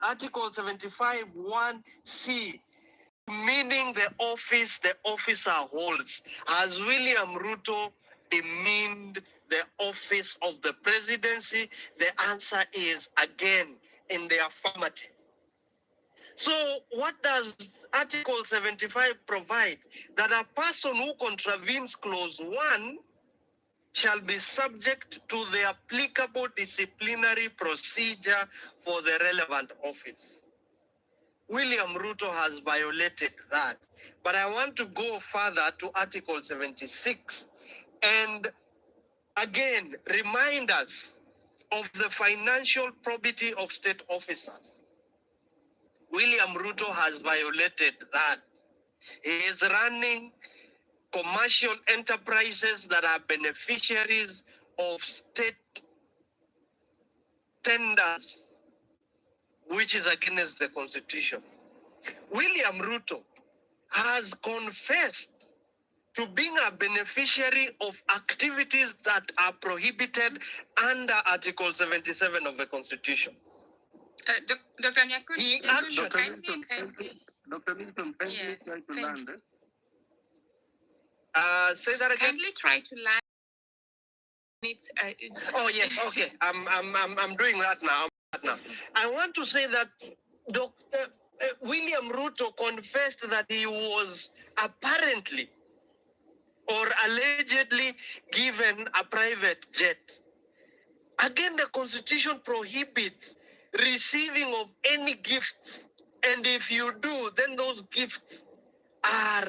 Article 75 1C, meaning the office the officer holds. Has William Ruto demeaned the office of the presidency? The answer is again in the affirmative. So what does Article 75 provide? That a person who contravenes clause 1 shall be subject to the applicable disciplinary procedure for the relevant office. William Ruto has violated that. But I want to go further to Article 76 and again remind us of the financial probity of state officers. William Ruto has violated that. He is running commercial enterprises that are beneficiaries of state tenders, which is against the Constitution. William Ruto has confessed to being a beneficiary of activities that are prohibited under Article 77 of the Constitution. Dr. Nyakut, He actually, Dr. Milton, kindly try to land. say that again. Kindly try to land. Oh yes, okay. I'm doing that now. I want to say that Dr. William Ruto confessed that he was apparently or allegedly given a private jet. Again, the Constitution prohibits receiving of any gifts. And if you do, then those gifts are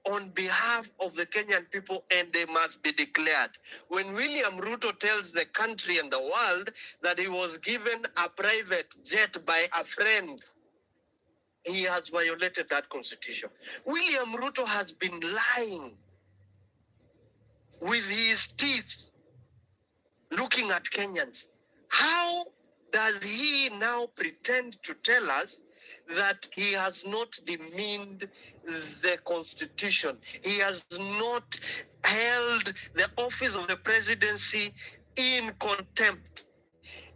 on behalf of the Kenyan people and they must be declared. When William Ruto tells the country and the world that he was given a private jet by a friend, he has violated that Constitution. William Ruto has been lying with his teeth, looking at Kenyans. How does he now pretend to tell us that he has not demeaned the Constitution? He has not held the office of the presidency in contempt.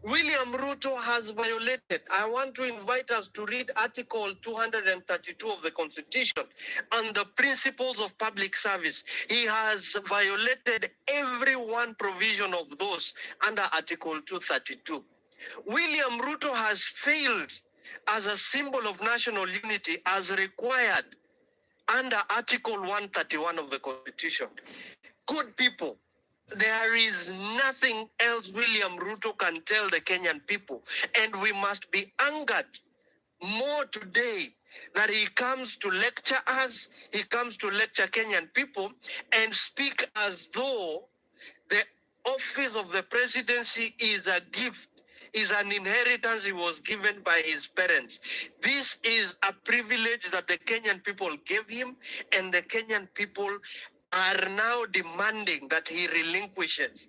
William Ruto has violated. I want to invite us to read Article 232 of the Constitution on the principles of public service. He has violated every one provision of those under Article 232. William Ruto has failed as a symbol of national unity as required under Article 131 of the Constitution. Good people, there is nothing else William Ruto can tell the Kenyan people, and we must be angered more today that he comes to lecture us, he comes to lecture Kenyan people and speak as though the office of the presidency is a gift, is an inheritance he was given by his parents. This is a privilege that the Kenyan people gave him, and the Kenyan people are now demanding that he relinquishes.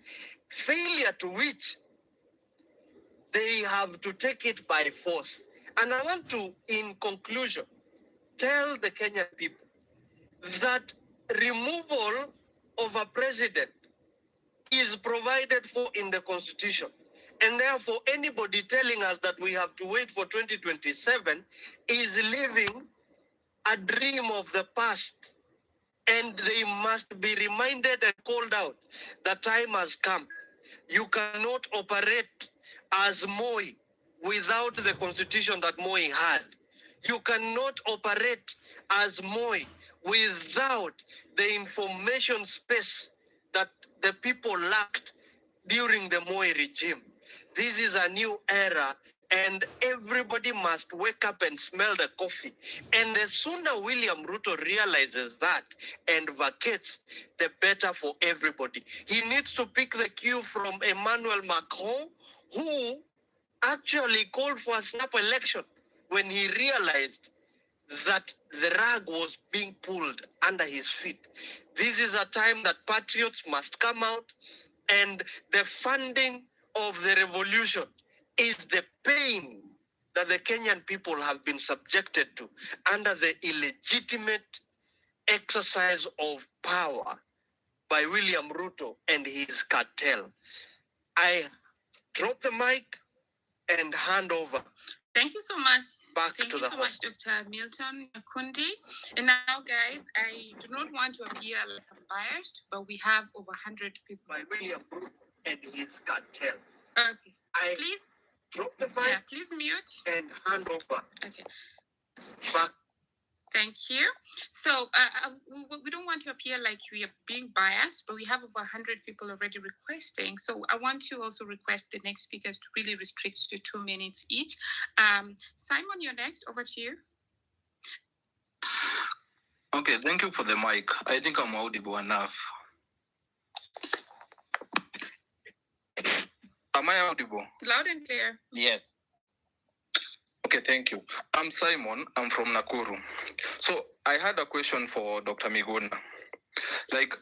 Failure to which they have to take it by force. And I want to, in conclusion, tell the Kenyan people that removal of a president is provided for in the Constitution. And therefore, anybody telling us that we have to wait for 2027 is living a dream of the past. And they must be reminded and called out that time has come. You cannot operate as Moi without the constitution that Moi had. You cannot operate as Moi without the information space that the people lacked during the Moi regime. This is a new era, and everybody must wake up and smell the coffee. And the sooner William Ruto realizes that and vacates, the better for everybody. He needs to pick the cue from Emmanuel Macron, who actually called for a snap election when he realized that the rug was being pulled under his feet. This is a time that patriots must come out, and the funding of the revolution is the pain that the Kenyan people have been subjected to under the illegitimate exercise of power by William Ruto and his cartel. I drop the mic and hand over Thank you so much. Back Thank to you the so much, host. Dr. Milton Kundi. And now, guys, I do not want to appear like I'm biased, but we have over 100 people. By William Ruto and his cartel. Okay. I Please, drop the mic yeah, please mute. and hand over. Okay. Back. Thank you. So we don't want to appear like we are being biased, but we have over 100 people already requesting. So I want to also request the next speakers to really restrict to 2 minutes each. Simon, you're next. Over to you. Okay, thank you for the mic. I think I'm audible enough. Am I audible? Loud and clear. Yes. Okay, thank you. I'm Simon. I'm from Nakuru. So I had a question for Dr. Miguna. Like,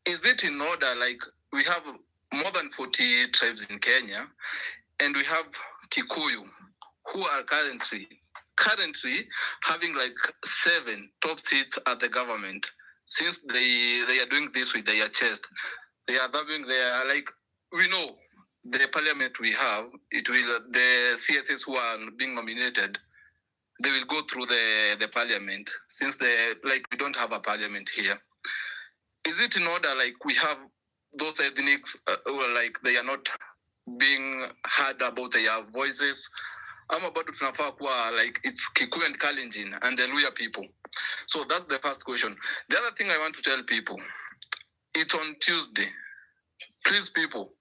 is it in order, like, we have more than 40 tribes in Kenya, and we have Kikuyu, who are currently having like 7 top seats at the government. Since they are doing this with their chest, they are having their, like, we know the parliament we have, it will, the CSS who are being nominated, they will go through the parliament, since we don't have a parliament here. Is it in order, like, we have those ethnics, like, they are not being heard about their voices? I'm about to tunafaa kuwa, like, it's Kikuyu and Kalenjin and the Luya people. So that's the first question. The other thing I want to tell people, it's on Tuesday. Please, people,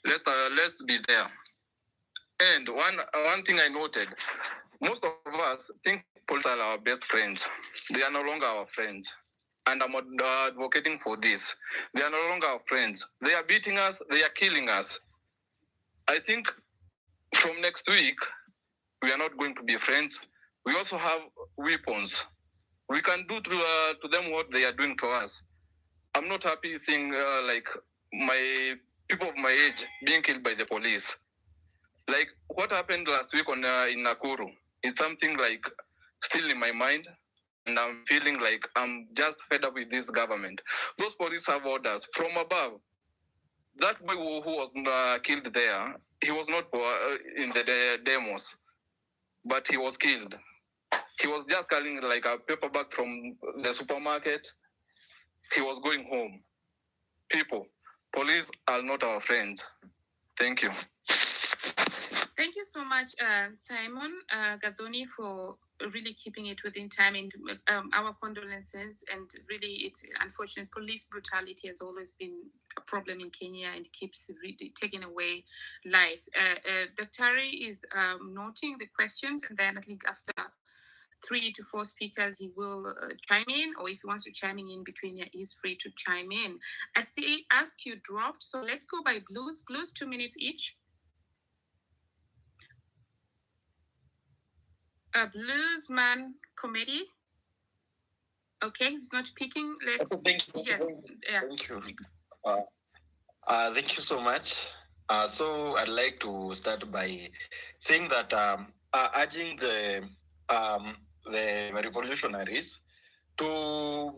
let's be there. And one thing I noted, most of us think politics are our best friends. They are no longer our friends. And I'm advocating for this. They are no longer our friends. They are beating us. They are killing us. I think from next week, we are not going to be friends. We also have weapons. We can do to them what they are doing to us. I'm not happy seeing like my people of my age being killed by the police. Like what happened last week in Nakuru, it's something like still in my mind, and I'm feeling like I'm just fed up with this government. Those police have orders from above. That boy who was killed there, he was not in the demos, but he was killed. He was just carrying like a paper bag from the supermarket. He was going home. People, police are not our friends. Thank you. Thank you so much, Simon Gadoni, for really keeping it within time, and our condolences. And really, it's unfortunate. Police brutality has always been a problem in Kenya and keeps really taking away lives. Dr. is noting the questions, and then I think after 3 to 4 speakers, he will chime in, or if he wants to chime in between, he's free to chime in. I see Ask You dropped, so let's go by Blues. Blues, 2 minutes each. A Bluesman committee. Okay, he's not speaking. Thank you. Yes. Yeah. Thank you. Thank you so much. So I'd like to start by saying that urging the revolutionaries to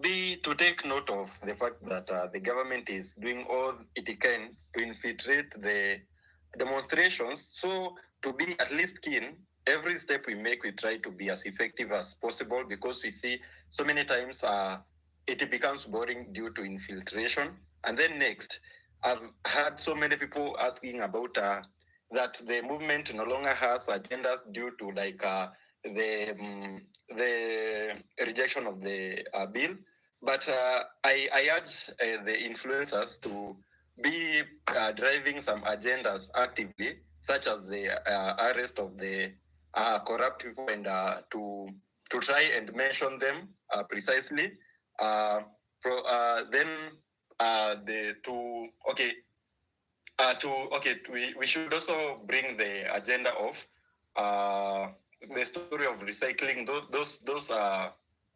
take note of the fact that the government is doing all it can to infiltrate the demonstrations. So to be at least keen, every step we make, we try to be as effective as possible, because we see so many times it becomes boring due to infiltration. And then next, I've had so many people asking about that the movement no longer has agendas due to like the rejection of the bill. But I urge the influencers to be driving some agendas actively, such as the arrest of the corrupt people, and to try and mention them precisely. We should also bring the agenda of the story of recycling those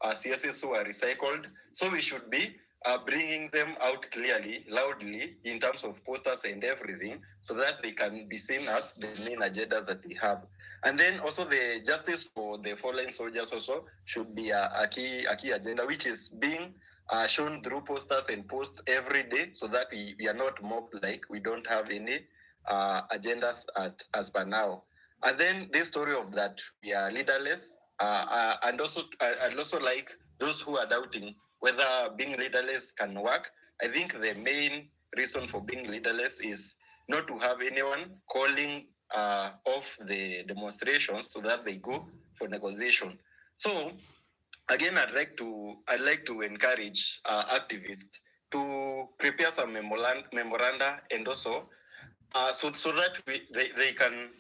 CSS who are recycled. So we should be bringing them out clearly, loudly, in terms of posters and everything, so that they can be seen as the main agendas that we have. And then also the justice for the fallen soldiers also should be a key agenda, which is being shown through posters and posts every day, so that we are not mocked like we don't have any agendas as per now. And then this story of that we are leaderless, and also I'd also like those who are doubting whether being leaderless can work. I think the main reason for being leaderless is not to have anyone calling off the demonstrations so that they go for negotiation. So again, I'd like to encourage activists to prepare some memoranda, and also so that they can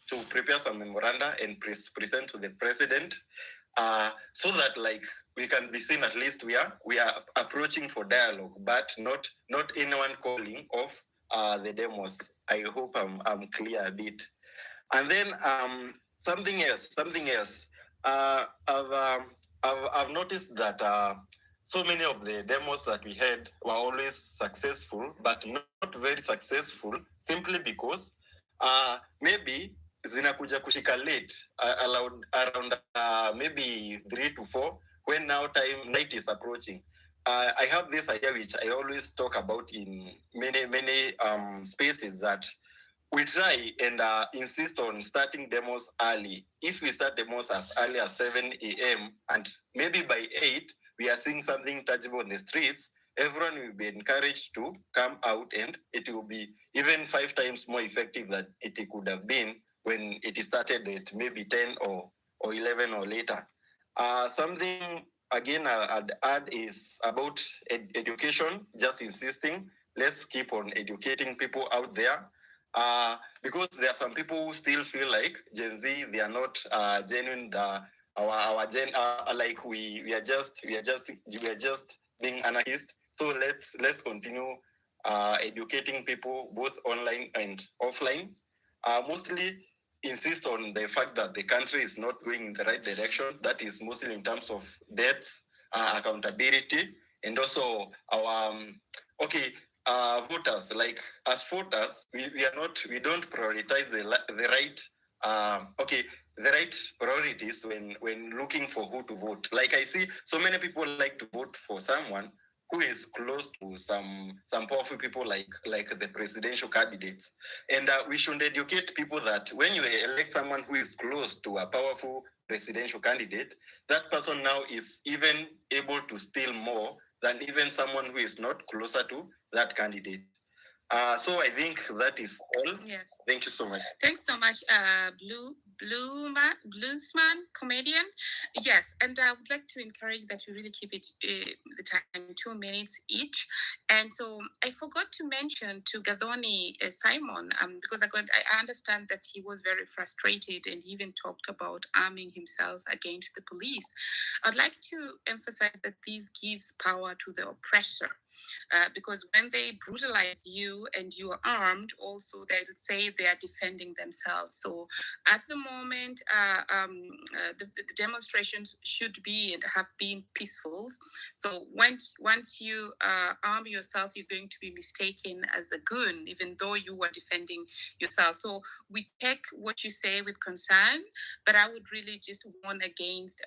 to prepare some memoranda and present to the president, so that we can be seen, at least we are approaching for dialogue, but not anyone calling off the demos. I hope I'm clear a bit. And then something else. I've noticed that so many of the demos that we had were always successful, but not very successful, simply because maybe zinakuja kushika late, around maybe 3 to 4, when now night is approaching. I have this idea which I always talk about in many spaces, that we try and insist on starting demos early. If we start demos as early as 7 a.m. and maybe by 8, we are seeing something tangible on the streets, everyone will be encouraged to come out, and it will be even 5 times more effective than it could have been when it started at maybe 10 or 11 or later. Something again I'd add is about education, just insisting, let's keep on educating people out there. Because there are some people who still feel like Gen Z, they are not genuine. Our gen, like we are just being anarchist. So let's continue educating people both online and offline. Mostly insist on the fact that the country is not going in the right direction. That is mostly in terms of debts, accountability, and also our voters. Like as voters, we don't prioritize the right the right priorities when looking for who to vote. Like I see so many people like to vote for someone who is close to some powerful people, like the presidential candidates. And we should educate people that when you elect someone who is close to a powerful presidential candidate, that person now is even able to steal more than even someone who is not closer to that candidate. So I think that is all. Yes. Thank you so much. Thanks so much, Bluesman, comedian. Yes, and I would like to encourage that you really keep it the time 2 minutes each. And so I forgot to mention to Gathoni Simon, because I understand that he was very frustrated and even talked about arming himself against the police. I'd like to emphasize that this gives power to the oppressor. Because when they brutalize you and you are armed, also they'll say they are defending themselves. So at the moment, the demonstrations should be and have been peaceful. So once you arm yourself, you're going to be mistaken as a goon, even though you were defending yourself. So we take what you say with concern, but I would really just warn against,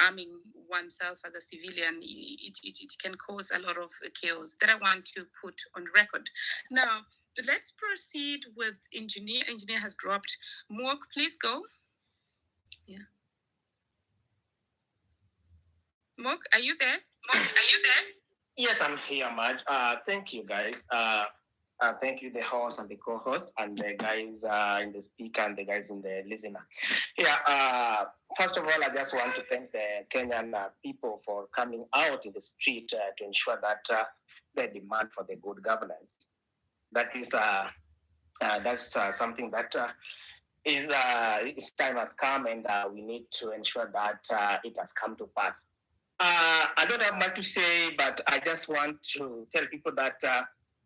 arming oneself as a civilian. It can cause a lot of chaos that I want to put on record. Now, let's proceed with engineer. Engineer has dropped. Mork, please go. Yeah. Mork, are you there? Yes, I'm here, Maj. Thank you, guys. Thank you, the host and the co-host, and the guys in the speaker and the guys in the listener. Yeah. First of all, I just want to thank the Kenyan people for coming out in the street to ensure that the demand for the good governance. That is that's something that its time has come, and we need to ensure that it has come to pass. I don't have much to say, but I just want to tell people that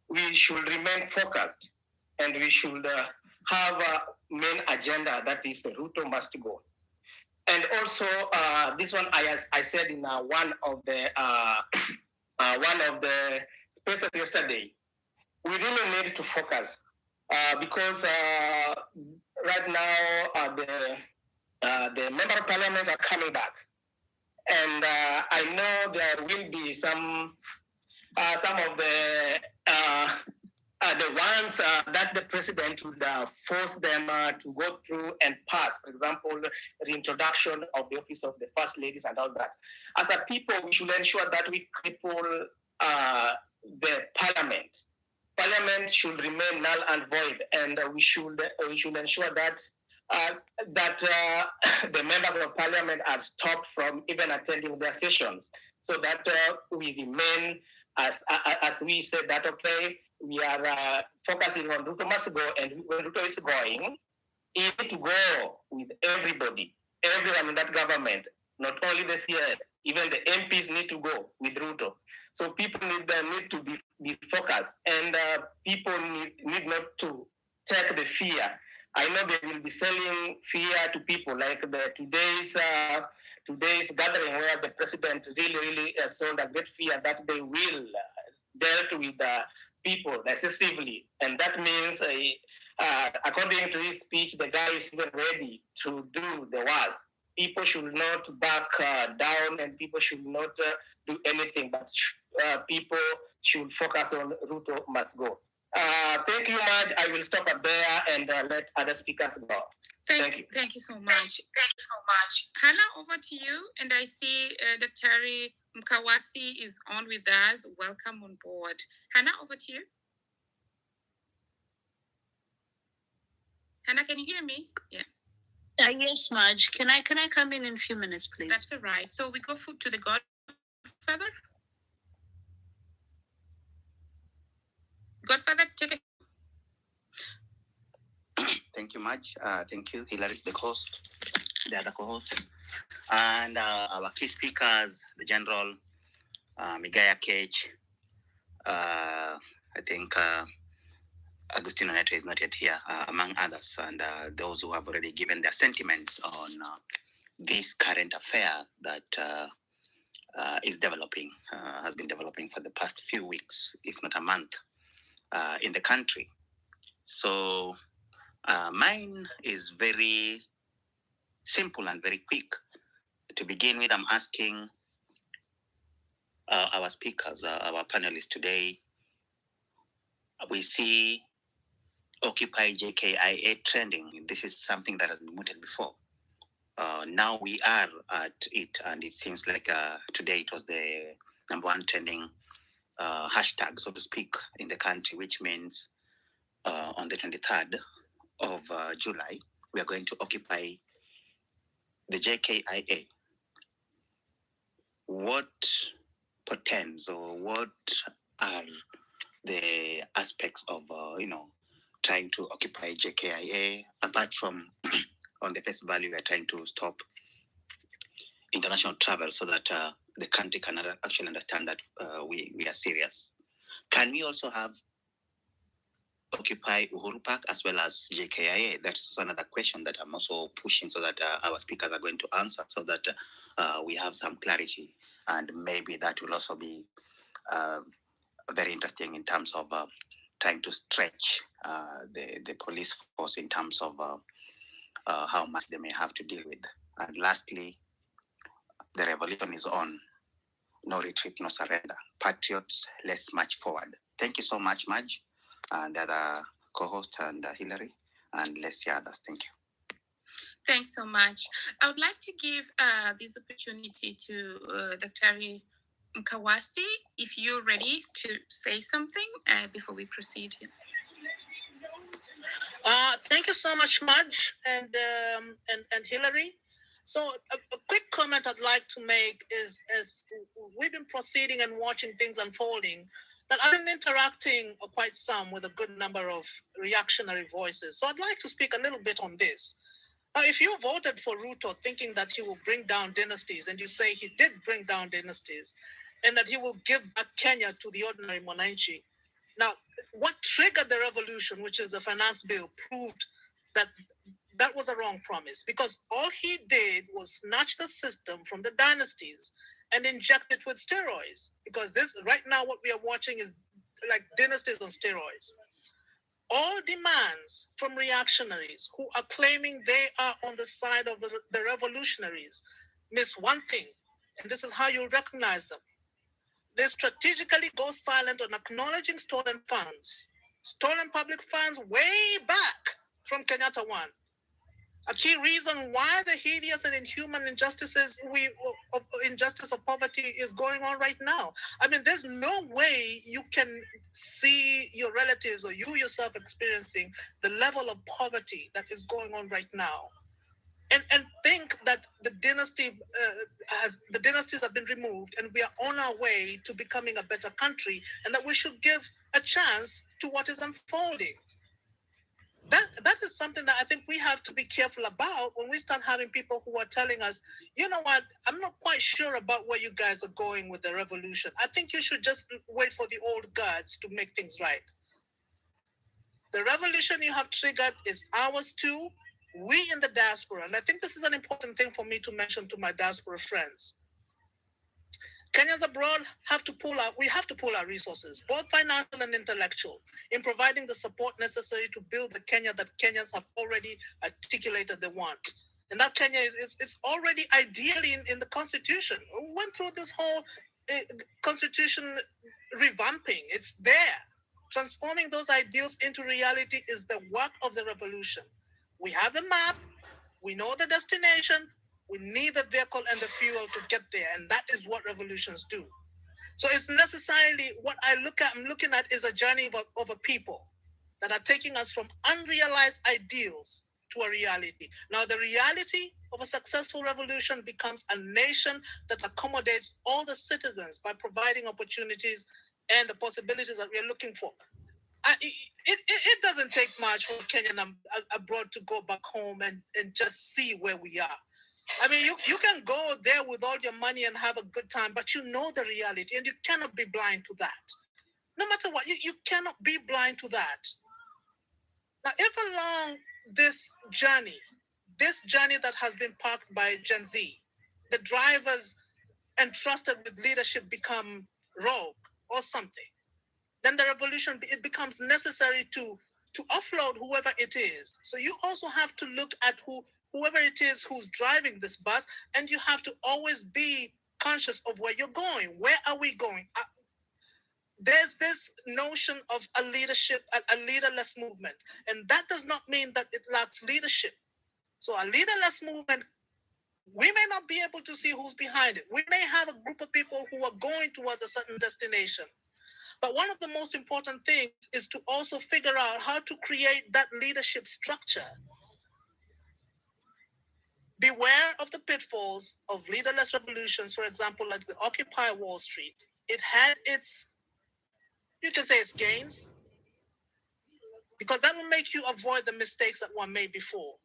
we should remain focused, and we should have a main agenda, that is Ruto must go. And also, this one I said in one of the spaces yesterday, we really need to focus because right now the member of parliament are coming back, and I know there will be some of the the ones that the president would force them to go through and pass. For example, reintroduction of the office of the first ladies and all that. As a people, we should ensure that we cripple the parliament. Parliament should remain null and void, and we should ensure that the members of parliament are stopped from even attending their sessions, so that we remain as we said that okay, we are focusing on Ruto must go, and when Ruto is going, he need to go with everybody, everyone in that government, not only the CS, even the MPs need to go with Ruto. So people need to be focused, and people need not to take the fear. I know they will be selling fear to people, like today's gathering where the president really sold a great fear that they will dealt with people excessively, and that means according to his speech, the guy is even ready to do the worst. People should not back down, and people should not do anything, but people should focus on Ruto must go. Thank you much. I will stop up there and let other speakers go. Thank you. Thank you so much. Thank you so much. Hannah, over to you. And I see Dr. Mkawasi is on with us. Welcome on board. Hannah, over to you. Hannah, can you hear me? Yeah. Yes, Marge. Can I come in a few minutes, please? That's all right. So we go to the Godfather. Godfather, take it. Thank you, Marge. Thank you, Hillary, the host, the other co-host, and our key speakers, the General, Migaya Cage. I think Agustino Neto is not yet here, among others, and those who have already given their sentiments on this current affair that is developing, has been developing for the past few weeks, if not a month, in the country. So mine is very simple and very quick. To begin with, I'm asking our speakers, our panelists today. We see Occupy JKIA trending. This is something that has been mooted before. Now we are at it, and it seems like today it was the #1 trending hashtag, so to speak, in the country, which means on the 23rd of July, we are going to occupy the JKIA. What portends, or what are the aspects of trying to occupy JKIA, apart from on the face value we are trying to stop international travel so that the country can actually understand that we are serious? Can we also have occupy Uhuru Park as well as JKIA? That's another question that I'm also pushing, so that our speakers are going to answer, so that we have some clarity, and maybe that will also be very interesting in terms of trying to stretch the police force in terms of how much they may have to deal with. And lastly, the revolution is on. No retreat, no surrender. Patriots, let's march forward. Thank you so much, Marge, and the other co-host, and Hillary, and let's hear others. Thank you. Thanks so much. I would like to give this opportunity to Dr. Mkawasi, if you're ready to say something before we proceed. Thank you so much, Marge and Hillary. So a quick comment I'd like to make is, as we've been proceeding and watching things unfolding, that I've been interacting quite some with a good number of reactionary voices. So I'd like to speak a little bit on this. Now, if you voted for Ruto thinking that he will bring down dynasties, and you say he did bring down dynasties, and that he will give back Kenya to the ordinary Mwananchi. Now, what triggered the revolution, which is the finance bill, proved that that was a wrong promise, because all he did was snatch the system from the dynasties and inject it with steroids. Because this right now, what we are watching is like dynasties on steroids. All demands from reactionaries who are claiming they are on the side of the revolutionaries miss one thing, and this is how you'll recognize them. They strategically go silent on acknowledging stolen funds stolen public funds way back from Kenyatta 1. A key reason why the hideous and inhuman injustices injustice of poverty is going on right now. I mean, there's no way you can see your relatives or you yourself experiencing the level of poverty that is going on right now, and think that the dynasties have been removed and we are on our way to becoming a better country, and that we should give a chance to what is unfolding. That is something that I think we have to be careful about when we start having people who are telling us, you know what, I'm not quite sure about where you guys are going with the revolution. I think you should just wait for the old guards to make things right. The revolution you have triggered is ours too. We in the diaspora, and I think this is an important thing for me to mention to my diaspora friends. Kenyans abroad we have to pool our resources, both financial and intellectual, in providing the support necessary to build the Kenya that Kenyans have already articulated they want. And that Kenya is already ideally in the Constitution. We went through this whole Constitution revamping. It's there. Transforming those ideals into reality is the work of the revolution. We have the map. We know the destination. We need the vehicle and the fuel to get there, and that is what revolutions do. So it's necessarily what I'm looking at is a journey of a people that are taking us from unrealized ideals to a reality. Now, the reality of a successful revolution becomes a nation that accommodates all the citizens by providing opportunities and the possibilities that we're looking for. It doesn't take much for Kenyan abroad to go back home and just see where we are. I mean, you can go there with all your money and have a good time, but you know the reality, and you cannot be blind to that. No matter what, you cannot be blind to that. Now, if along this journey that has been parked by Gen Z, the drivers entrusted with leadership become rogue or something, then the revolution, it becomes necessary to offload whoever it is. So you also have to look at whoever it is who's driving this bus, and you have to always be conscious of where you're going. Where are we going? There's this notion of a leaderless movement, and that does not mean that it lacks leadership. So a leaderless movement, we may not be able to see who's behind it. We may have a group of people who are going towards a certain destination. But one of the most important things is to also figure out how to create that leadership structure. Beware of the pitfalls of leaderless revolutions, for example, like the Occupy Wall Street. It had you can say its gains, because that will make you avoid the mistakes that were made before.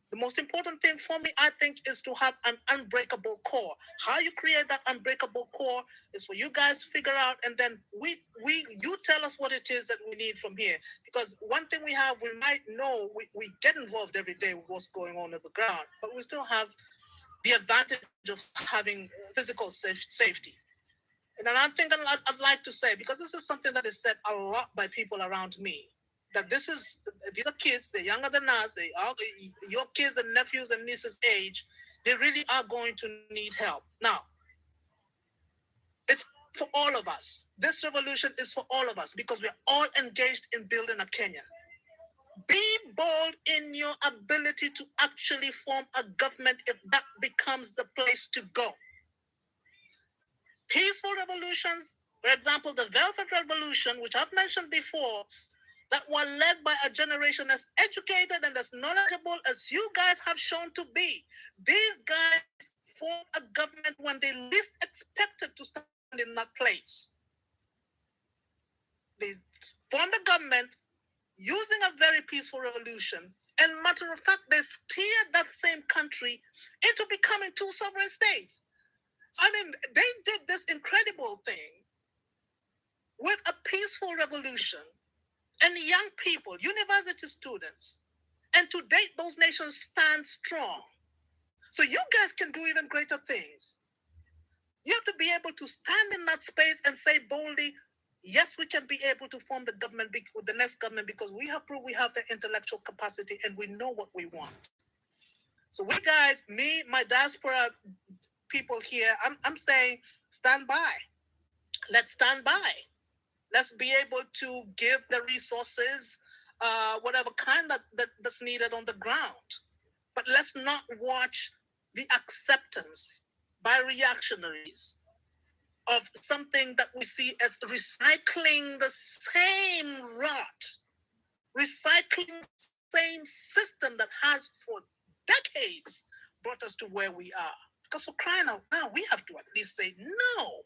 The most important thing for me, I think, is to have an unbreakable core. How you create that unbreakable core is for you guys to figure out, and then you tell us what it is that we need from here. Because one thing we might know, we get involved every day with what's going on the ground, but we still have the advantage of having physical safety. And another thing that I'd like to say, because this is something that is said a lot by people around me, that these are kids, they're younger than us, your kids and nephews and nieces age, they really are going to need help. Now, it's for all of us. This revolution is for all of us because we're all engaged in building a Kenya. Be bold in your ability to actually form a government if that becomes the place to go. Peaceful revolutions, for example, the Velvet Revolution, which I've mentioned before, that were led by a generation as educated and as knowledgeable as you guys have shown to be. These guys formed a government when they least expected to stand in that place. They formed a government using a very peaceful revolution, and matter of fact, they steered that same country into becoming two sovereign states. I mean, they did this incredible thing with a peaceful revolution and young people, university students. And to date, those nations stand strong. So you guys can do even greater things. You have to be able to stand in that space and say boldly, yes, we can be able to form the government, the next government, because we have proved we have the intellectual capacity and we know what we want. So we guys, me, my diaspora people here, I'm saying stand by. Let's stand by. Let's be able to give the resources, whatever kind that's needed on the ground. But let's not watch the acceptance by reactionaries of something that we see as recycling the same rot, recycling the same system that has for decades brought us to where we are. Because for crying out loud, we have to at least say, no.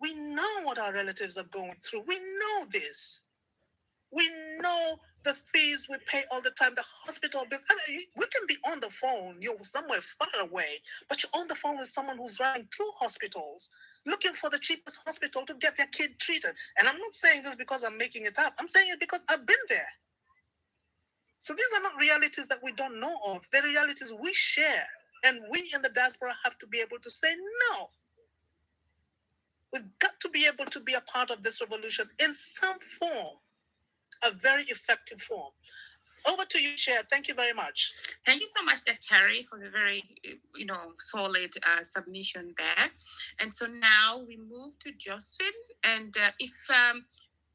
We know what our relatives are going through. We know this. We know the fees we pay all the time, the hospital bills. I mean, we can be on the phone, you're somewhere far away, but you're on the phone with someone who's running through hospitals, looking for the cheapest hospital to get their kid treated. And I'm not saying this because I'm making it up. I'm saying it because I've been there. So these are not realities that we don't know of. They're realities we share. And we in the diaspora have to be able to say no. We've got to be able to be a part of this revolution in some form, a very effective form. Over to you, Chair. Thank you very much. Thank you so much, Dr. Terry, for the very, solid submission there. And so now we move to Josephine. And if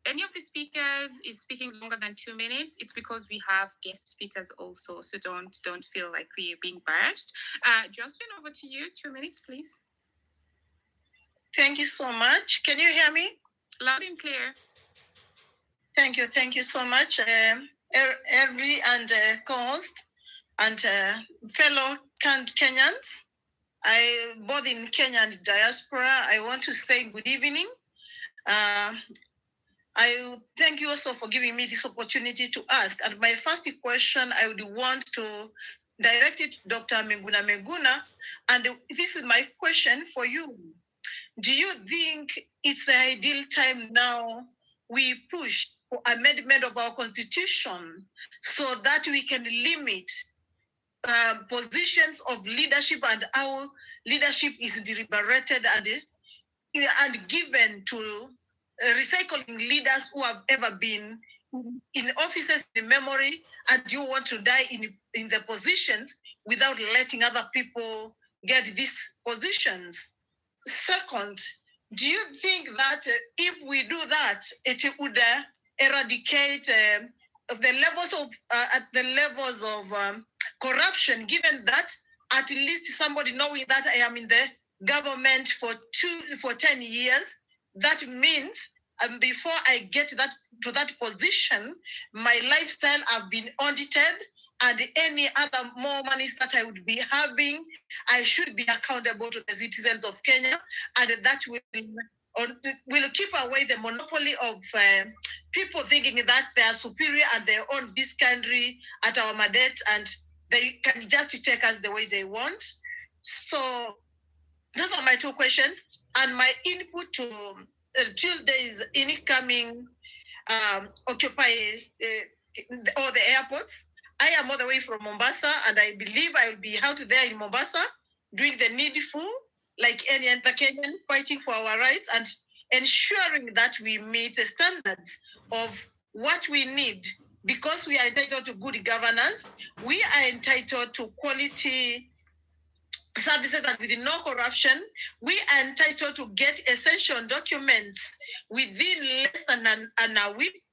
any of the speakers is speaking longer than 2 minutes, it's because we have guest speakers also. So don't feel like we're being biased. Josephine, over to you. 2 minutes, please. Thank you so much. Can you hear me? Loud and clear. Thank you so much, every and co-host and fellow Kenyans. Both in Kenya and diaspora, I want to say good evening. I thank you also for giving me this opportunity to ask. And my first question, I would want to direct it to Dr. Miguna. And this is my question for you. Do you think it's the ideal time now we push for amendment of our constitution so that we can limit positions of leadership and how leadership is deliberated and given to recycling leaders who have ever been in offices in memory, and you want to die in the positions without letting other people get these positions? Second, do you think that if we do that, it would eradicate the levels of corruption, given that at least somebody knowing that I am in the government for 10 years, that means before I get to that position, my lifestyle have been audited, and any other more monies that I would be having, I should be accountable to the citizens of Kenya, and that will keep away the monopoly of people thinking that they are superior and they own this country at our mandate and they can just take us the way they want. So those are my two questions. And my input to Tuesday's incoming Occupy all the airports. I am all the way from Mombasa, and I believe I will be out there in Mombasa doing the needful, like any other Kenyan, fighting for our rights and ensuring that we meet the standards of what we need, because we are entitled to good governance. We are entitled to quality services and with no corruption. We are entitled to get essential documents within less than a week,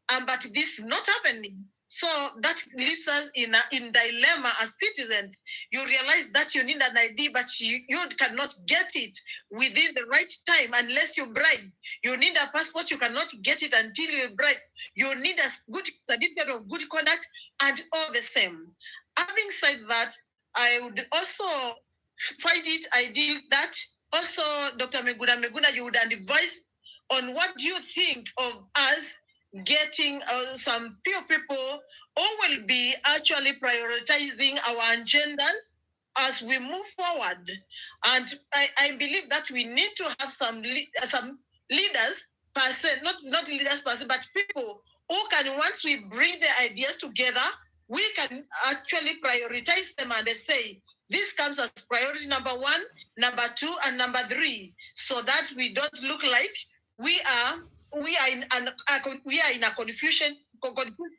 but this is not happening. So that leaves us in dilemma as citizens. You realize that you need an ID, but you cannot get it within the right time unless you bribe. You need a passport, you cannot get it until you bribe. You need a good certificate of good conduct, and all the same. Having said that, I would also find it ideal that also Dr. Miguna, you would advise on what do you think of us getting some few people who will be actually prioritizing our agendas as we move forward. And I believe that we need to have some leaders per se, not leaders per se, but people who can, once we bring the ideas together, we can actually prioritize them and say, this comes as priority number 1, number 2, and number 3, so that we don't look like we are in a confused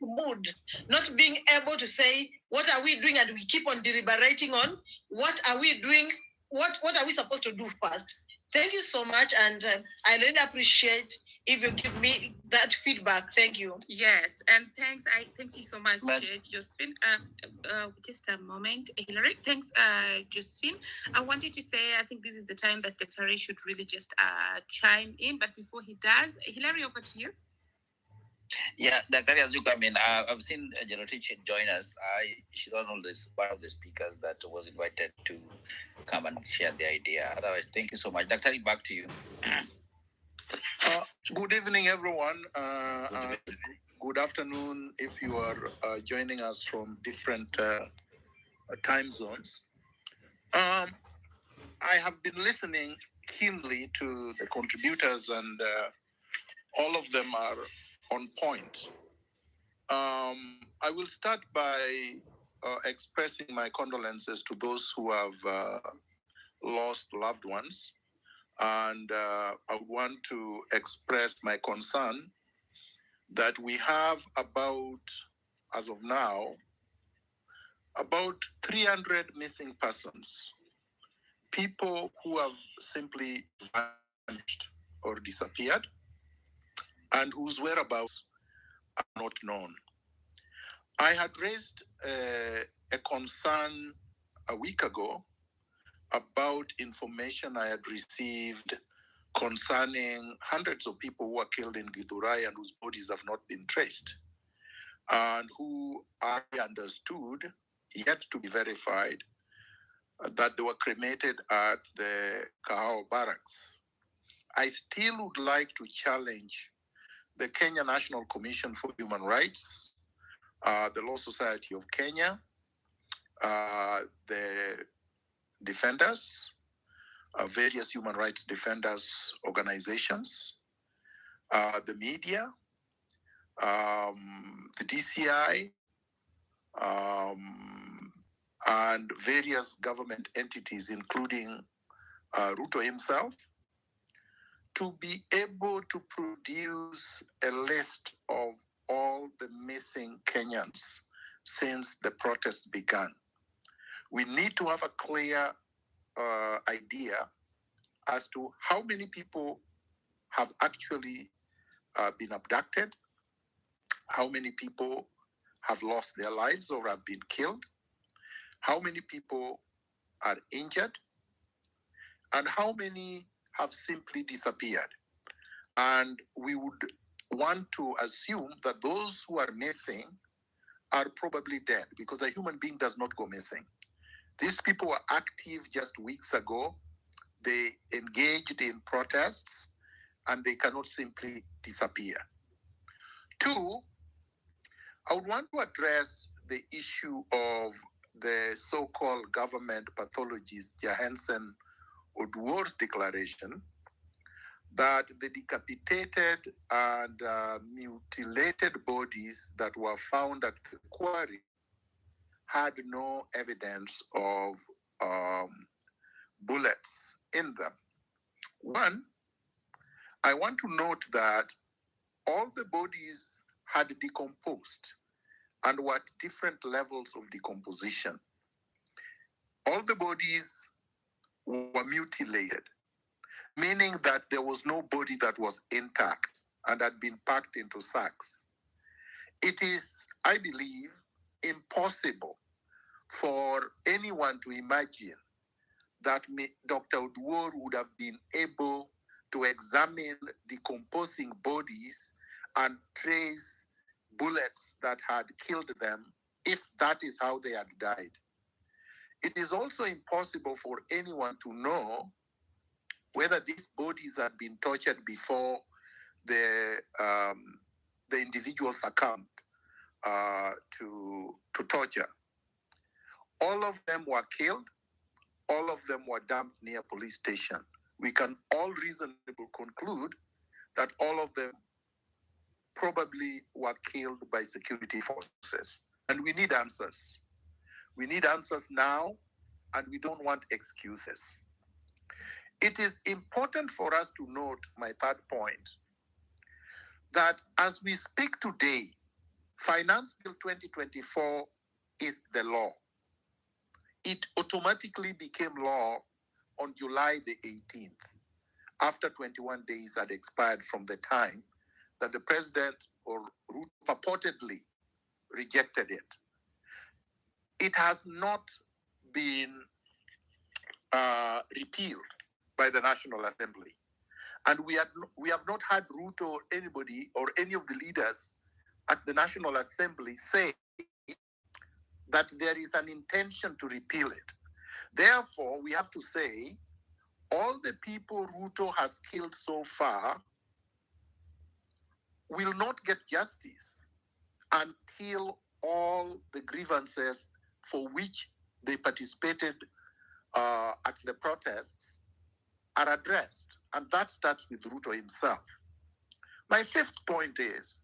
mood, not being able to say what are we doing, and we keep on deliberating on what are we doing, what are we supposed to do first. Thank you so much, and I really appreciate if you give me that feedback. Thank you. Yes, and thank you so much, Josephine. Just a moment, Hillary. Thanks, Josephine. I wanted to say I think this is the time that Dr. Ray should really just chime in, but before he does, Hillary, over to you. Yeah, Dr. Azuka, I mean, I've seen Gerotich join us. She's one of the speakers that was invited to come and share the idea. Otherwise, thank you so much. Dr. Back to you. Good evening, everyone. Good afternoon if you are joining us from different time zones. I have been listening keenly to the contributors, and all of them are on point. I will start by expressing my condolences to those who have lost loved ones. And I want to express my concern that we have as of now, about 300 missing persons, people who have simply vanished or disappeared, and whose whereabouts are not known. I had raised a concern a week ago about information I had received concerning hundreds of people who were killed in Githurai and whose bodies have not been traced, and who I understood, yet to be verified, that they were cremated at the Kahao barracks. I still would like to challenge the Kenya National Commission for Human Rights, the Law Society of Kenya, the defenders, various human rights defenders organizations, the media, the DCI, and various government entities, including Ruto himself, to be able to produce a list of all the missing Kenyans since the protests began. We need to have a clear idea as to how many people have actually been abducted, how many people have lost their lives or have been killed, how many people are injured, and how many have simply disappeared. And we would want to assume that those who are missing are probably dead, because a human being does not go missing. These people were active just weeks ago. They engaged in protests, and they cannot simply disappear. Two, I would want to address the issue of the so-called government pathologist Johansen Oduor's declaration that the decapitated and mutilated bodies that were found at the quarry had no evidence of bullets in them. One, I want to note that all the bodies had decomposed and were at different levels of decomposition. All the bodies were mutilated, meaning that there was no body that was intact and had been packed into sacks. It is, I believe, impossible for anyone to imagine that Dr. Oduor would have been able to examine decomposing bodies and trace bullets that had killed them if that is how they had died. It is also impossible for anyone to know whether these bodies had been tortured before the individuals succumbed to torture. All of them were killed. All of them were dumped near a police station. We can all reasonably conclude that all of them probably were killed by security forces. And we need answers. We need answers now, and we don't want excuses. It is important for us to note, my third point, that as we speak today, Finance Bill 2024 is the law. It automatically became law on July the 18th. after 21 days had expired from the time that the president or Ruto purportedly rejected it. It has not been repealed by the National Assembly. And we have not had Ruto or anybody or any of the leaders at the National Assembly say that there is an intention to repeal it. Therefore, we have to say all the people Ruto has killed so far will not get justice until all the grievances for which they participated at the protests are addressed. And that starts with Ruto himself. My fifth point is,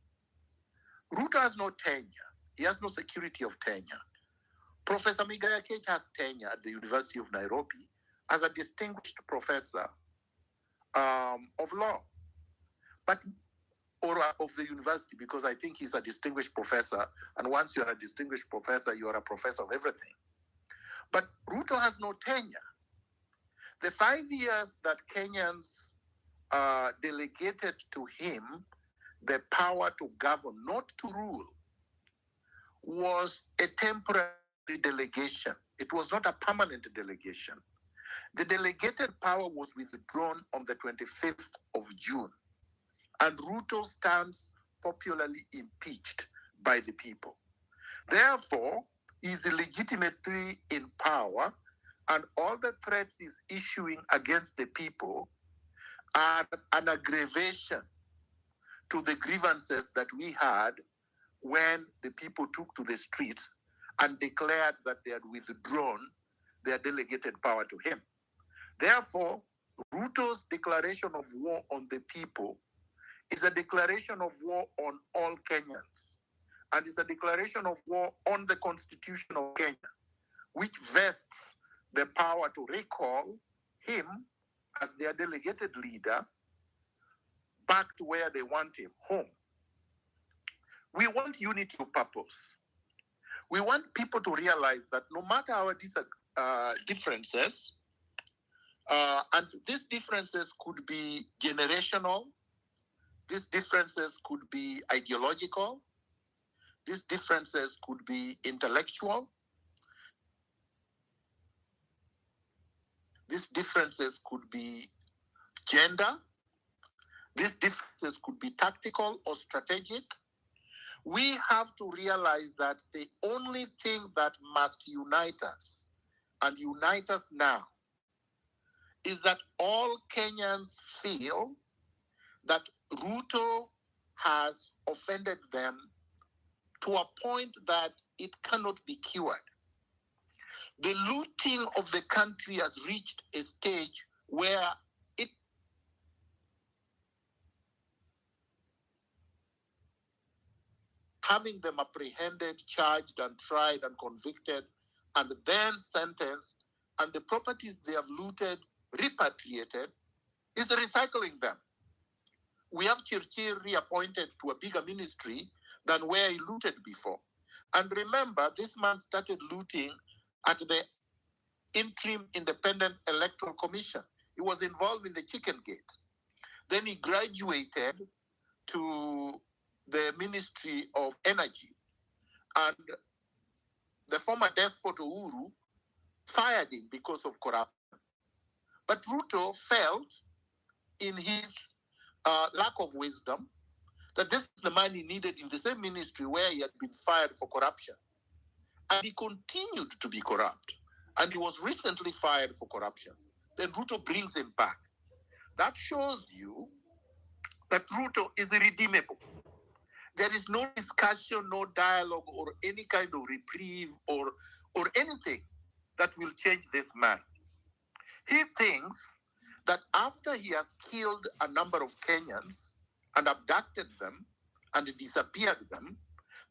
Ruto has no tenure. He has no security of tenure. Professor Miguna has tenure at the University of Nairobi as a distinguished professor of law, or of the university, because I think he's a distinguished professor. And once you're a distinguished professor, you are a professor of everything. But Ruto has no tenure. The 5 years that Kenyans delegated to him the power to govern, not to rule, was a temporary delegation. It was not a permanent delegation. The delegated power was withdrawn on the 25th of June, and Ruto stands popularly impeached by the people. Therefore, he is legitimately in power, and all the threats he's issuing against the people are an aggravation to the grievances that we had when the people took to the streets and declared that they had withdrawn their delegated power to him. Therefore, Ruto's declaration of war on the people is a declaration of war on all Kenyans, and it's a declaration of war on the Constitution of Kenya, which vests the power to recall him as their delegated leader back to where they want him, home. We want unity of purpose. We want people to realize that no matter our differences, and these differences could be generational, these differences could be ideological, these differences could be intellectual, these differences could be gender, these differences could be tactical or strategic. We have to realize that the only thing that must unite us, and unite us now, is that all Kenyans feel that Ruto has offended them to a point that it cannot be cured. The looting of the country has reached a stage where it having them apprehended, charged, and tried, and convicted, and then sentenced, and the properties they have looted, repatriated, is recycling them. We have Chirchir reappointed to a bigger ministry than where he looted before. And remember, this man started looting at the Interim Independent Electoral Commission. He was involved in the Chicken Gate. Then he graduated to the Ministry of Energy. And the former despot Uhuru fired him because of corruption. But Ruto felt, in his lack of wisdom, that this is the man he needed in the same ministry where he had been fired for corruption. And he continued to be corrupt. And he was recently fired for corruption. Then Ruto brings him back. That shows you that Ruto is irredeemable. There is no discussion, no dialogue, or any kind of reprieve or anything that will change this man. He thinks that after he has killed a number of Kenyans and abducted them and disappeared them,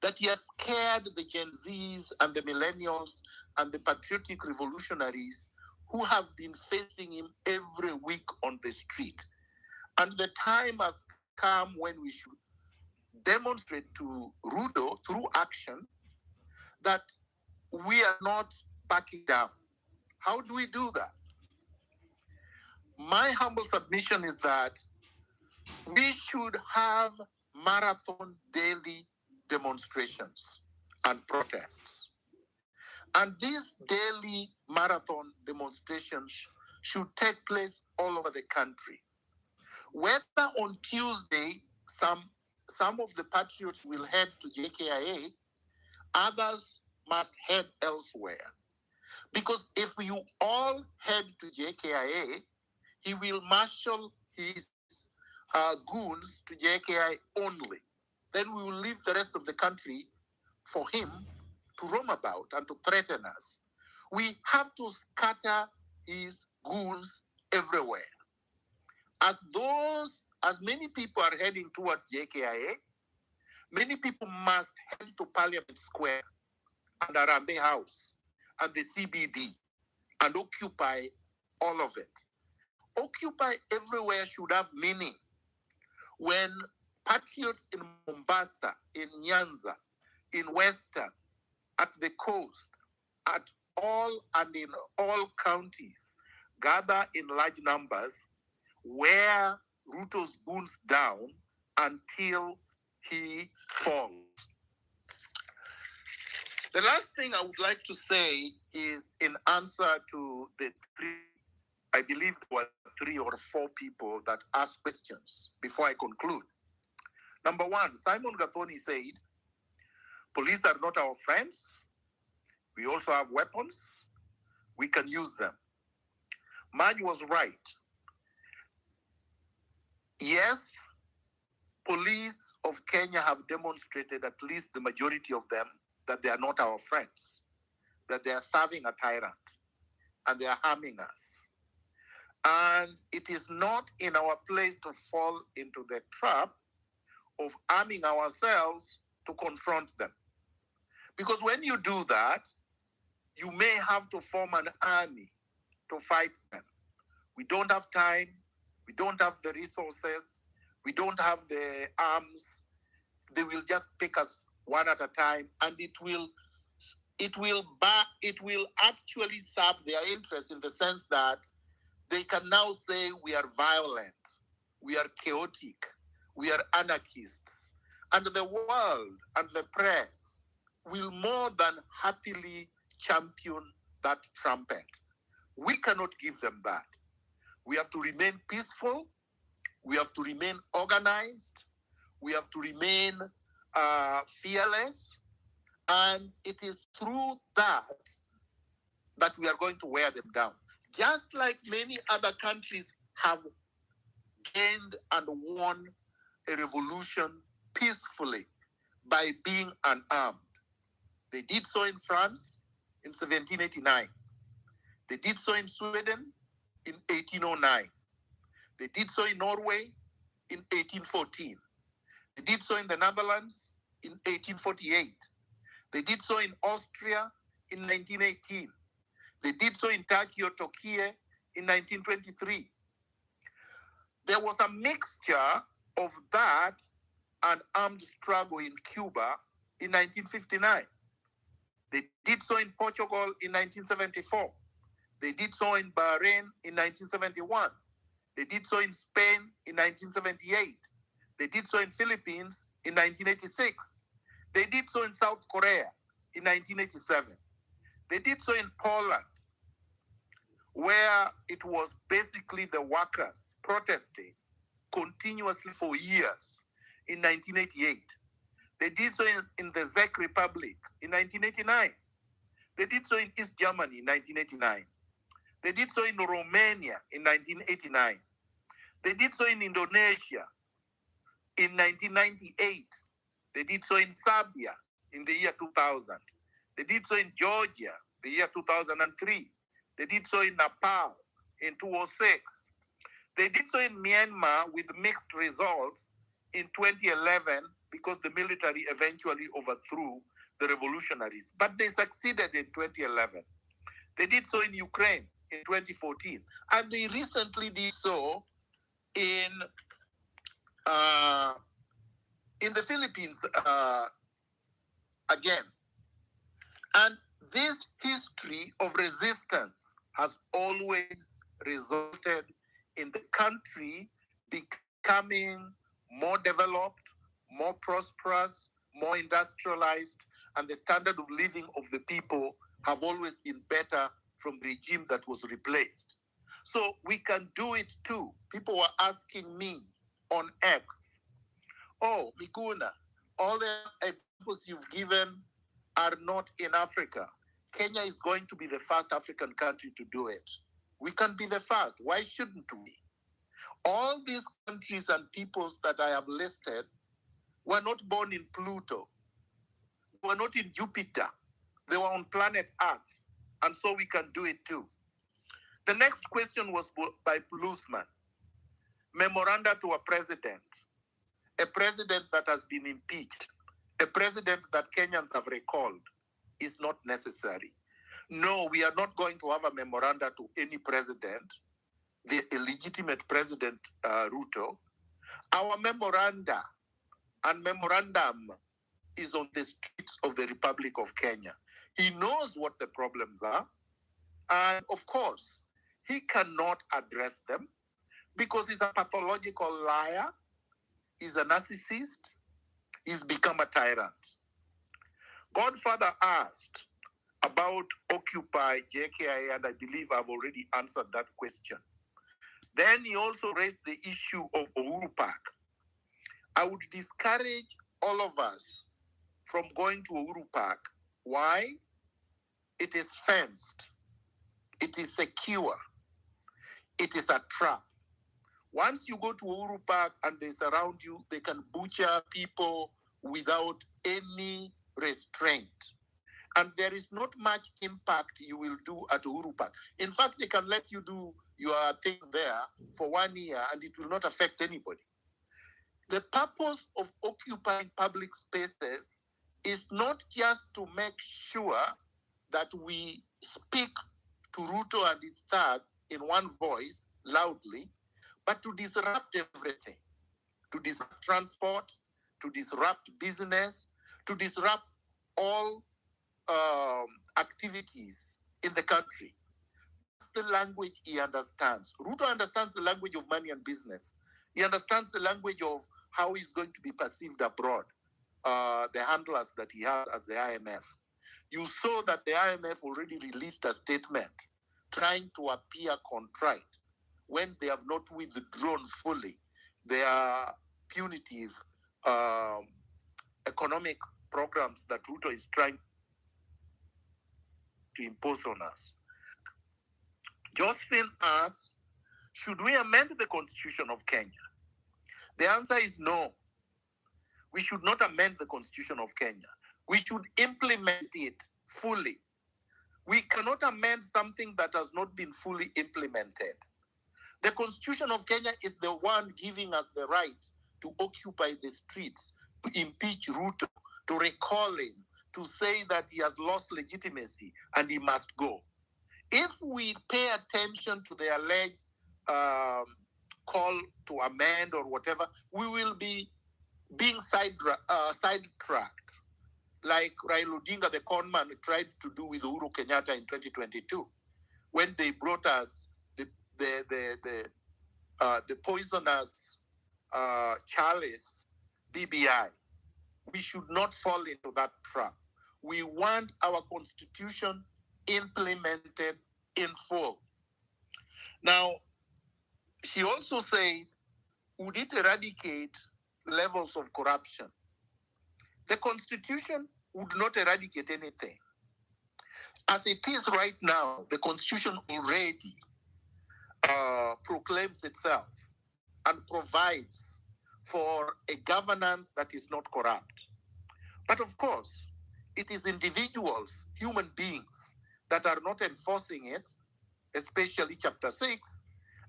that he has scared the Gen Zs and the millennials and the patriotic revolutionaries who have been facing him every week on the street. And the time has come when we should demonstrate to Ruto through action that we are not backing down. How do we do that? my humble submission is that we should have marathon daily demonstrations and protests. And these daily marathon demonstrations should take place all over the country. Whether on Tuesday, some of the patriots will head to JKIA, others must head elsewhere. Because if you all head to JKIA, he will marshal his goons to JKI only. Then we will leave the rest of the country for him to roam about and to threaten us. We have to scatter his goons everywhere. As many people are heading towards JKIA, many people must head to Parliament Square and Arambe House and the CBD and occupy all of it. Occupy everywhere should have meaning. When patriots in Mombasa, in Nyanza, in Western, at the coast, at all and in all counties, gather in large numbers, wear Ruto's goons down until he falls. The last thing I would like to say is in answer to the I believe there were 3 or 4 people that asked questions before I conclude. Number 1, Simon Gathoni said, police are not our friends. We also have weapons. We can use them. Maj was right. Yes, police of Kenya have demonstrated, at least the majority of them, that they are not our friends, that they are serving a tyrant, and they are harming us. And it is not in our place to fall into the trap of arming ourselves to confront them. Because when you do that, you may have to form an army to fight them. We don't have time. We don't have the resources. We don't have the arms. They will just pick us one at a time, and it will actually serve their interest in the sense that they can now say we are violent, we are chaotic, we are anarchists, and the world and the press will more than happily champion that trumpet. We cannot give them that. We have to remain peaceful. We have to remain organized. We have to remain fearless. And it is through that we are going to wear them down. Just like many other countries have gained and won a revolution peacefully by being unarmed. They did so in France in 1789. They did so in Sweden in 1809. They did so in Norway in 1814. They did so in the Netherlands in 1848. They did so in Austria in 1918. They did so in Turkey or Turkey in 1923. There was a mixture of that and armed struggle in Cuba in 1959. They did so in Portugal in 1974. They did so in Bahrain in 1971. They did so in Spain in 1978. They did so in Philippines in 1986. They did so in South Korea in 1987. They did so in Poland, where it was basically the workers protesting continuously for years in 1988. They did so in the Czech Republic in 1989. They did so in East Germany in 1989. They did so in Romania in 1989. They did so in Indonesia in 1998. They did so in Serbia in the year 2000. They did so in Georgia the year 2003. They did so in Nepal in 2006. They did so in Myanmar with mixed results in 2011 because the military eventually overthrew the revolutionaries. But they succeeded in 2011. They did so in Ukraine in 2014. And they recently did so in the Philippines again. And this history of resistance has always resulted in the country becoming more developed, more prosperous, more industrialized, and the standard of living of the people have always been better from the regime that was replaced. So we can do it too. People were asking me on X, oh, Miguna, all the examples you've given are not in Africa. Kenya is going to be the first African country to do it. We can be the first. Why shouldn't we? All these countries and peoples that I have listed were not born in Pluto. They were not in Jupiter. They were on planet Earth. And so we can do it too. The next question was by Bluesman. Memoranda to a president that has been impeached, a president that Kenyans have recalled, is not necessary. No, we are not going to have a memoranda to any president, the illegitimate president Ruto. Our memoranda and memorandum is on the streets of the Republic of Kenya. He knows what the problems are. And of course, he cannot address them because he's a pathological liar. He's a narcissist. He's become a tyrant. Godfather asked about Occupy JKIA, and I believe I've already answered that question. Then he also raised the issue of Uhuru Park. I would discourage all of us from going to Uhuru Park. Why? It is fenced. It is secure. It is a trap. Once you go to Uhuru Park and they surround you, they can butcher people without any restraint. And there is not much impact you will do at Uhuru Park. In fact, they can let you do your thing there for 1 year and it will not affect anybody. The purpose of occupying public spaces is not just to make sure that we speak to Ruto and his thugs in one voice loudly, but to disrupt everything, to disrupt transport, to disrupt business, to disrupt all activities in the country. That's the language he understands. Ruto understands the language of money and business. He understands the language of how he's going to be perceived abroad, the handlers that he has as the IMF. You saw that the IMF already released a statement trying to appear contrite when they have not withdrawn fully their punitive economic programs that Ruto is trying to impose on us. Josephine asked, should we amend the Constitution of Kenya? The answer is no. We should not amend the Constitution of Kenya. We should implement it fully. We cannot amend something that has not been fully implemented. The Constitution of Kenya is the one giving us the right to occupy the streets, to impeach Ruto, to recall him, to say that he has lost legitimacy and he must go. If we pay attention to the alleged call to amend or whatever, we will be being sidetracked, like Raila Odinga, the conman, tried to do with Uhuru Kenyatta in 2022, when they brought us the poisonous chalice, BBI. We should not fall into that trap. We want our constitution implemented in full. Now, she also said, would it eradicate levels of corruption? The constitution would not eradicate anything. As it is right now, the constitution already proclaims itself and provides for a governance that is not corrupt. But of course, it is individuals, human beings, that are not enforcing it, especially Chapter 6,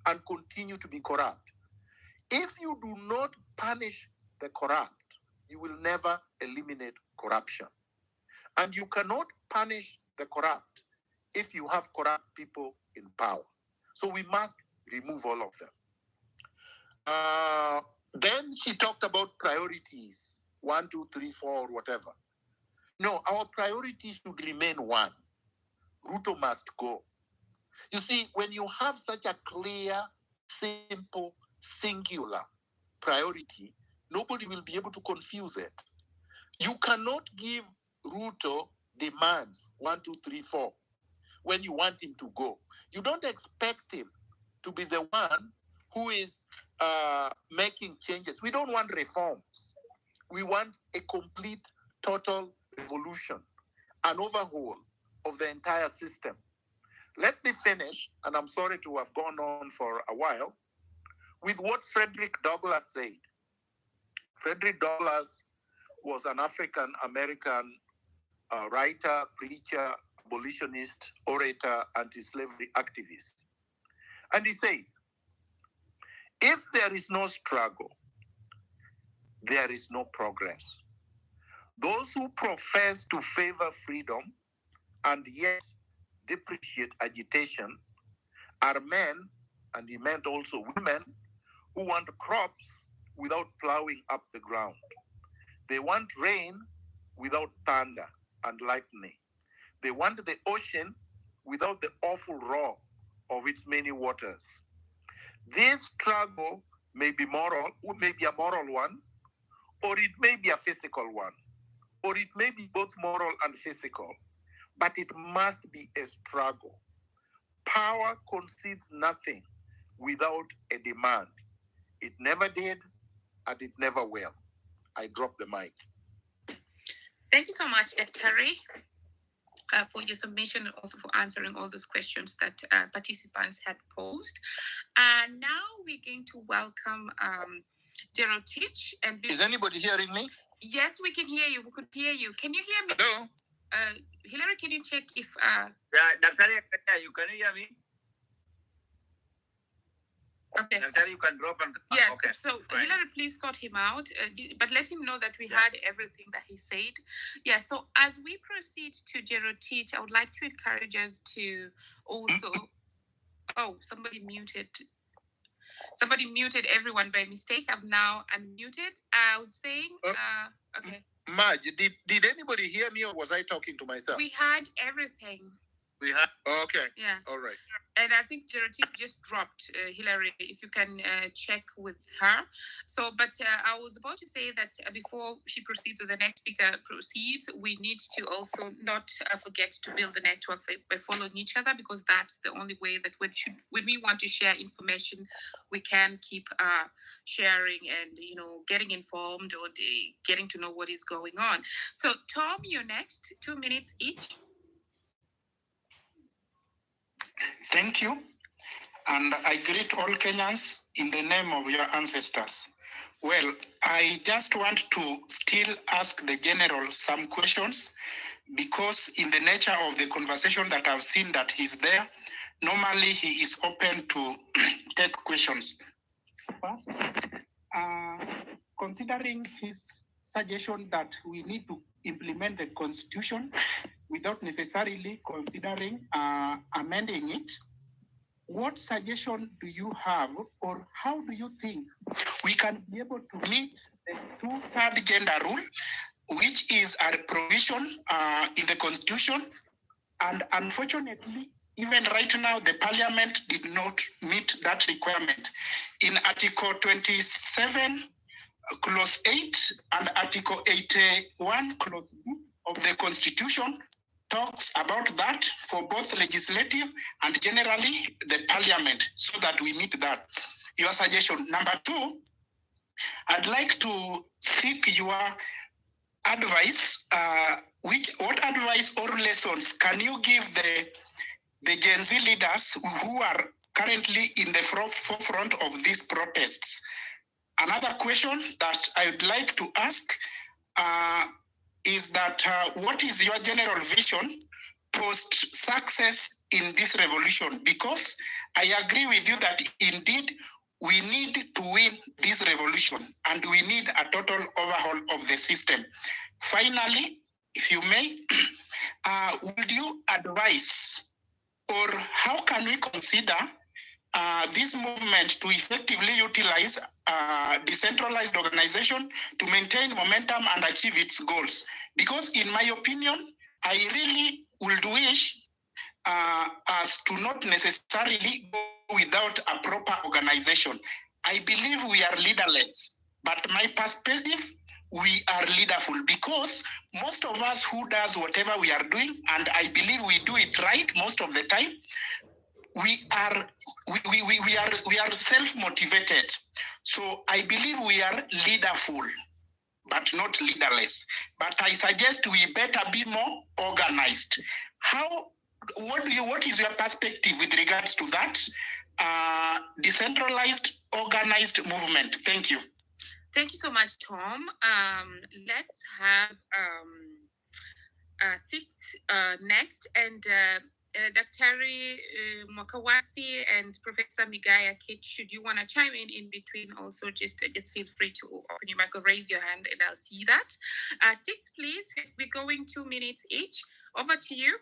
and continue to be corrupt. If you do not punish the corrupt, you will never eliminate corruption. And you cannot punish the corrupt if you have corrupt people in power. So we must remove all of them. Then she talked about priorities, 1, 2, 3, 4, whatever. No, our priority should remain one. Ruto must go. You see, when you have such a clear simple, singular priority, nobody will be able to confuse it. You cannot give Ruto demands 1, 2, 3, 4 when you want him to go. You don't expect him to be the one who is making changes. We don't want reforms. We want a complete, total revolution, an overhaul of the entire system. Let me finish, and I'm sorry to have gone on for a while, with what Frederick Douglass said. Frederick Douglass was an African-American writer, preacher, abolitionist, orator, anti-slavery activist. And he said, if there is no struggle, there is no progress. Those who profess to favor freedom and yet depreciate agitation are men, and he meant also women, who want crops without plowing up the ground. They want rain without thunder and lightning. They want the ocean without the awful roar of its many waters. This struggle may be moral, may be a moral one, or it may be a physical one, or it may be both moral and physical, but it must be a struggle. Power concedes nothing without a demand. It never did, and it never will. I drop the mic. Thank you so much, Dr. Ray, for your submission and also for answering all those questions that participants had posed. And now we're going to welcome Gerald Teach. And Is anybody hearing me? Yes, we can hear you. We could hear you. Can you hear me? Hello? Hillary, can you check if... Yeah, Dr. Ray, can you hear me? Okay. Dr. Ray, you can drop and... Yeah, okay. So Fine. Hillary, please sort him out, but let him know that we heard everything that he said. Yeah, so as we proceed to Gerald Teach, I would like to encourage us to also... Oh, somebody muted everyone by mistake. I've now unmuted. I was saying... okay. Marge, did anybody hear me, or was I talking to myself? We heard everything. We have... Okay. Yeah. All right. And I think Geraldine just dropped Hillary, if you can check with her. So, but I was about to say that before she proceeds or the next speaker proceeds, we need to also not forget to build the network by following each other, because that's the only way that when we want to share information, we can keep sharing and, getting informed or getting to know what is going on. So, Tom, you're next, 2 minutes each. Thank you, and I greet all Kenyans in the name of your ancestors. Well, I just want to still ask the general some questions, because in the nature of the conversation that I've seen that he's there, normally he is open to take questions. First, considering his suggestion that we need to implement the constitution without necessarily considering amending it, what suggestion do you have, or how do you think we can be able to meet the 2/3 gender rule, which is a provision in the constitution? And unfortunately, even right now, the parliament did not meet that requirement. In Article 27, Clause 8, and Article 81, Clause B of the Constitution talks about that for both legislative and generally the parliament, so that we meet that. Your suggestion. Number 2, I'd like to seek your advice. What advice or lessons can you give the Gen Z leaders who are currently in the forefront of these protests? Another question that I would like to ask is that what is your general vision post success in this revolution? Because I agree with you that indeed we need to win this revolution and we need a total overhaul of the system. Finally, if you may, would you advise, or how can we consider this movement to effectively utilize decentralized organization to maintain momentum and achieve its goals? Because in my opinion, I really would wish us to not necessarily go without a proper organization. I believe we are leaderless, but my perspective, we are leaderful because most of us who does whatever we are doing, and I believe we do it right most of the time, we are self-motivated. So I believe we are leaderful, but not leaderless. But I suggest we better be more organized. What is your perspective with regards to that? Decentralized, organized movement. Thank you. Thank you so much, Tom. Let's have six next, and Dr. Mwakawasi and Professor Migaya Kit, should you want to chime in between also, just feel free to open your mic or raise your hand and I'll see that. Six, please. We're going 2 minutes each. Over to you.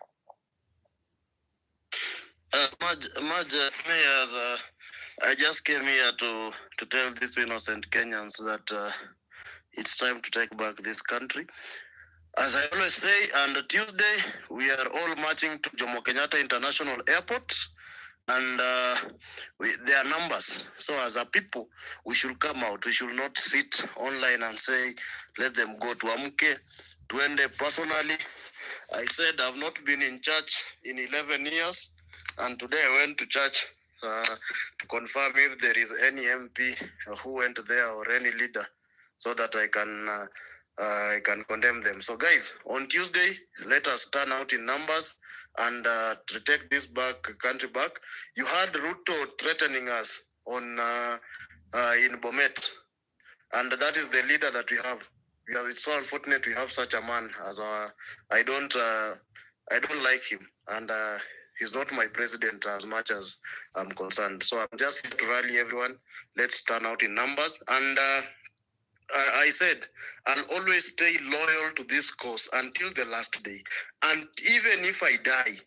I just came here to tell these innocent Kenyans that it's time to take back this country. As I always say, on Tuesday, we are all marching to Jomo Kenyatta International Airport, and there are numbers. So as a people, we should come out. We should not sit online and say, let them go to Amke. Tuende personally, I said I've not been in church in 11 years, and today I went to church to confirm if there is any MP who went there or any leader, so that I can condemn them. So guys, on Tuesday, let us turn out in numbers and to take this country back. You heard Ruto threatening us on in Bomet, and that is the leader that we have. It's so unfortunate we have such a man as I don't like him, and he's not my president as much as I'm concerned. So I'm just here to rally everyone. Let's turn out in numbers. And I said, I'll always stay loyal to this cause until the last day. And even if I die,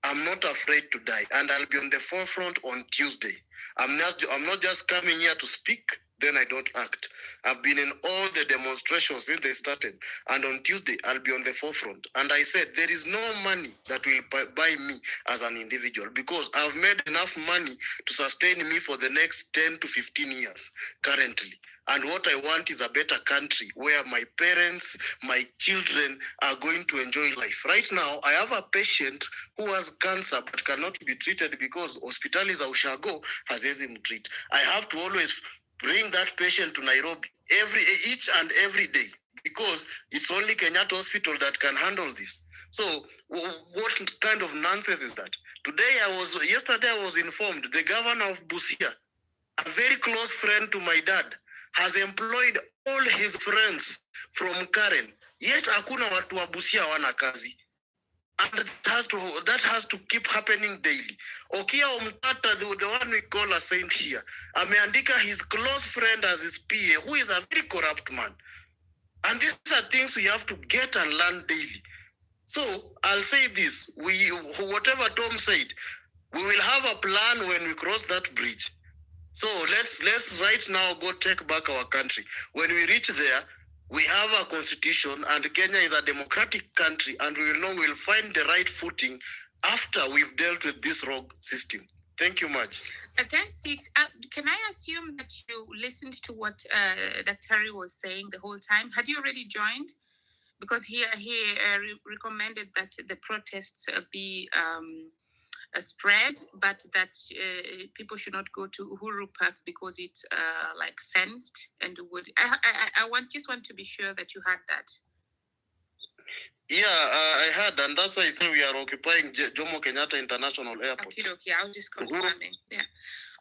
I'm not afraid to die. And I'll be on the forefront on Tuesday. I'm not just coming here to speak, then I don't act. I've been in all the demonstrations since they started. And on Tuesday, I'll be on the forefront. And I said, there is no money that will buy me as an individual, because I've made enough money to sustain me for the next 10 to 15 years currently. And what I want is a better country where my parents, my children are going to enjoy life. Right now, I have a patient who has cancer but cannot be treated because hospitali za ushago haziwezi mtreat. I have to always bring that patient to Nairobi each and every day, because it's only Kenyatta Hospital that can handle this. So what kind of nonsense is that? Yesterday I was informed the governor of Busia, a very close friend to my dad, has employed all his friends from Karen. Yet hakuna watu wa Busia wana kazi. And that has to keep happening daily. Okia Omtata, the one we call a saint here, ameandika his close friend as his PA, who is a very corrupt man. And these are things we have to get and learn daily. So I'll say this, whatever Tom said, we will have a plan when we cross that bridge. So let's right now go take back our country. When we reach there, we have a constitution, and Kenya is a democratic country, and we will know we'll find the right footing after we've dealt with this rogue system. Thank you much. Thanks, Six. Can I assume that you listened to what Dr. was saying the whole time? Had you already joined? Because he recommended that the protests be spread, but that people should not go to Uhuru Park because it's like fenced and would. I just want to be sure that you had that. Yeah, I had, and that's why I say we are occupying Jomo Kenyatta International Airport. Okay, I'll just confirm it. Yeah.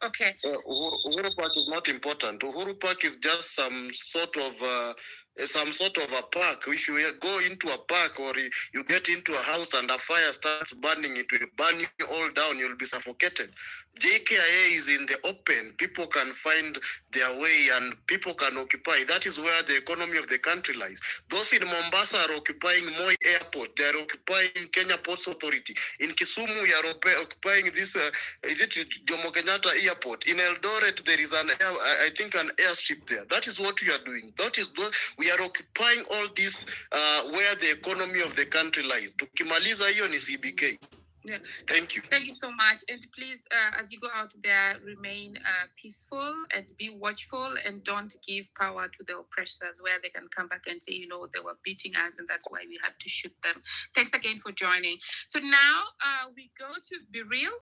Okay. Uhuru Park is not important. Uhuru Park is just some sort of a park. If you go into a park or you get into a house and a fire starts burning, it will burn you all down. You'll be suffocated. JKIA is in the open. People can find their way and people can occupy. That is where the economy of the country lies. Those in Mombasa are occupying Moi Airport. They are occupying Kenya Ports Authority. In Kisumu, we are occupying this, Jomo Kenyatta Airport. In Eldoret, there is an airstrip there. That is what we are doing. We are occupying all this where the economy of the country lies. Tukimaliza hiyo ni CBK. Yeah. Thank you. Thank you so much. And please, as you go out there, remain peaceful and be watchful and don't give power to the oppressors where they can come back and say, you know, they were beating us and that's why we had to shoot them. Thanks again for joining. So now we go to Be Real.